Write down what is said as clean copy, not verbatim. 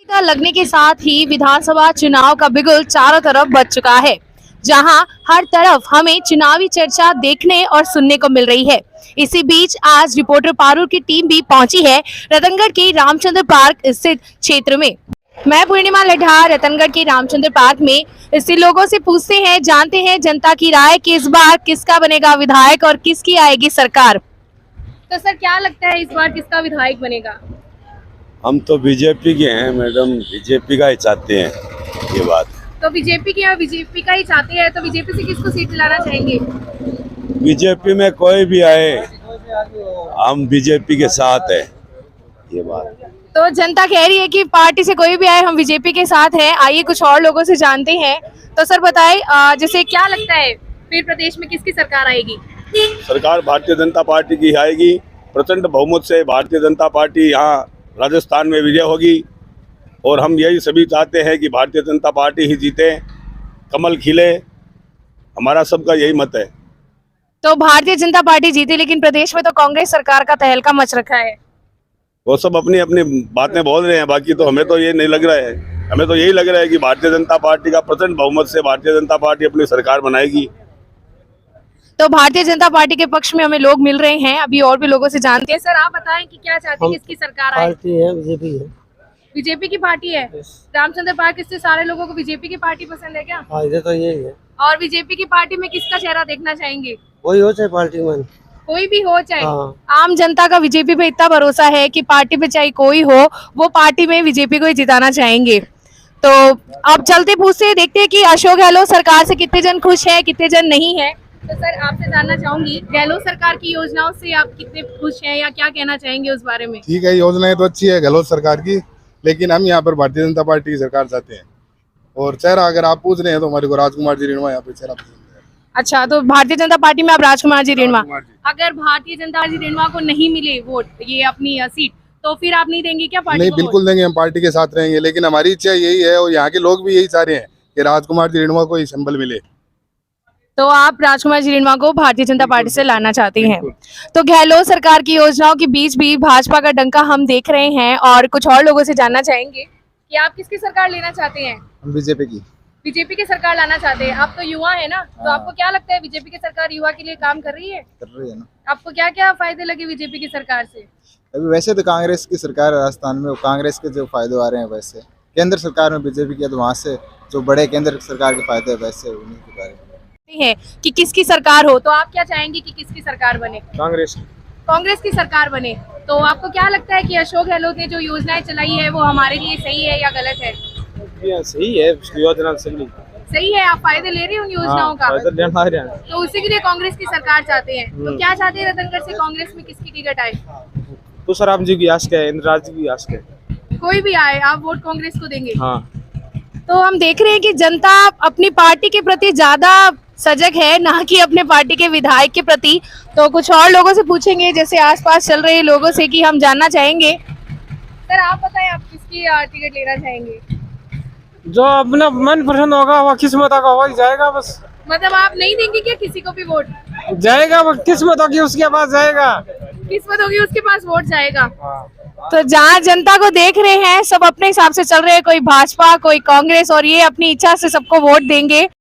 का लगने के साथ ही विधानसभा चुनाव का बिगुल चारों तरफ बज चुका है, जहां हर तरफ हमें चुनावी चर्चा देखने और सुनने को मिल रही है। इसी बीच आज रिपोर्टर पारुल की टीम भी पहुंची है रतनगढ़ के रामचंद्र पार्क स्थित क्षेत्र में। मैं पूर्णिमा लड्ढा रतनगढ़ के रामचंद्र पार्क में स्थित लोगों से पूछते हैं, जानते हैं जनता की राय कि इस बार किसका बनेगा विधायक और किसकी आएगी सरकार। तो सर, क्या लगता है इस बार किसका विधायक बनेगा? हम तो बीजेपी के हैं मैडम, बीजेपी का ही चाहते हैं ये बात। तो बीजेपी के बीजेपी का ही चाहते हैं, तो बीजेपी से किसको सीट दिलाना चाहेंगे? बीजेपी में कोई भी आए हम बीजेपी के साथ है ये बात। तो जनता कह रही है कि पार्टी से कोई भी आए हम बीजेपी के साथ हैं। आइए कुछ और लोगों से जानते हैं। तो सर बताएं, जैसे क्या लगता है फिर प्रदेश में किसकी सरकार आएगी? सरकार भारतीय जनता पार्टी की आएगी। प्रचंड बहुमत से भारतीय जनता पार्टी यहाँ राजस्थान में विजय होगी और हम यही सभी चाहते हैं कि भारतीय जनता पार्टी ही जीते, कमल खिले, हमारा सबका यही मत है। तो भारतीय जनता पार्टी जीती, लेकिन प्रदेश में तो कांग्रेस सरकार का तहलका मच रखा है। वो सब अपनी अपनी बातें बोल रहे हैं, बाकी तो हमें तो ये नहीं लग रहा है। हमें तो यही लग रहा है कि भारतीय जनता पार्टी का प्रचंड बहुमत से भारतीय जनता पार्टी अपनी सरकार बनाएगी। तो भारतीय जनता पार्टी के पक्ष में हमें लोग मिल रहे हैं, अभी और भी लोगों से जानते हैं। सर आप बताएं कि क्या चाहते हैं, किसकी सरकार आए? पार्टी है बीजेपी है। बीजेपी की पार्टी है। रामचंद्र पार्क से सारे लोगों को बीजेपी की पार्टी पसंद है क्या? हाँ, इधर तो यही है। और बीजेपी की पार्टी में किसका चेहरा देखना चाहेंगे? वही हो चाहे पार्टी में, कोई भी हो चाहे। हाँ। आम जनता का बीजेपी पे इतना भरोसा है कि पार्टी पे चाहे कोई हो, वो पार्टी में बीजेपी को ही जिताना चाहेंगे। तो अब चलते पूछते देखते हैं कि अशोक गहलोत सरकार से कितने जन खुश है, कितने जन नहीं है। तो सर आपसे जानना चाहूंगी, गहलोत सरकार की योजनाओं से आप कितने खुश हैं या क्या कहना चाहेंगे उस बारे में? ठीक है, योजनाएं तो अच्छी है गहलोत सरकार की, लेकिन हम यहाँ पर भारतीय जनता पार्टी की सरकार चाहते हैं। और चेहरा अगर आप पूछ रहे हैं तो हमारे को राजकुमार जी रिणवा यहाँ पे चेहरा पसंद है। अच्छा, तो भारतीय जनता पार्टी में आप राजकुमार जी रिणवा। राजकुमार जी। अगर भारतीय जनता जी रिणवा को नहीं मिले वोट, ये अपनी सीट, तो फिर आप नहीं देंगे क्या पार्टी नहीं, को बिल्कुल देंगे, हम पार्टी के साथ रहेंगे, लेकिन हमारी इच्छा यही है और यहाँ के लोग भी यही चाह रहे हैं कि राजकुमार जी रिणवा को ही संबल मिले। तो आप राजकुमार जी रिणवा को भारतीय जनता पार्टी से लाना चाहते हैं। तो गहलोत सरकार की योजनाओं के बीच भी भाजपा का डंका हम देख रहे हैं और कुछ और लोगों से जानना चाहेंगे कि आप किसकी सरकार लेना चाहते हैं? हम बीजेपी की। बीजेपी की सरकार लाना चाहते हैं। आप तो युवा है ना, तो आपको क्या लगता है बीजेपी की सरकार युवा के लिए काम कर रही है? कर रही है ना। आपको क्या क्या फायदे लगे बीजेपी की सरकार से? अभी वैसे तो कांग्रेस की सरकार है राजस्थान में, कांग्रेस के जो फायदे आ रहे हैं, वैसे केंद्र सरकार में बीजेपी की है तो वहाँ से जो बड़े केंद्र सरकार के फायदे है वैसे उन्हीं के बारे में है कि किसकी सरकार हो। तो आप क्या चाहेंगे कि किसकी सरकार बने? कांग्रेस की सरकार बने। तो आपको क्या लगता है कि अशोक गहलोत ने जो योजनाएं चलाई है वो हमारे लिए सही है या गलत है? सही है, योजना सही है। आप फायदे ले रहे हैं उन योजनाओं का, तो उसी के लिए कांग्रेस की सरकार चाहते हैं। तो क्या चाहते हैं रतनगढ़ से कांग्रेस में किसकी टिकट आए? तुषाराम जी की आस्क है, इंद्रराज जी की आस्क है। कोई भी आए, आप वोट कांग्रेस को देंगे? हाँ। तो हम देख रहे हैं कि जनता अपनी पार्टी के प्रति ज्यादा सजग है, ना कि अपने पार्टी के विधायक के प्रति। तो कुछ और लोगों से पूछेंगे, जैसे आसपास चल रहे लोगों से, कि हम जानना चाहेंगे। सर आप बताएं, आप किसकी टिकट लेना चाहेंगे? जो अपना मन पसंद होगा वो किस्मत का वही जाएगा बस। मतलब आप नहीं देंगे क्या किसी को भी वोट? जाएगा वो किस्मत होगी उसके पास जाएगा। किस्मत होगी उसके पास वोट जाएगा। तो जहाँ जनता को देख रहे हैं सब अपने हिसाब से चल रहे हैं, कोई भाजपा कोई कांग्रेस, और ये अपनी इच्छा से सबको वोट देंगे।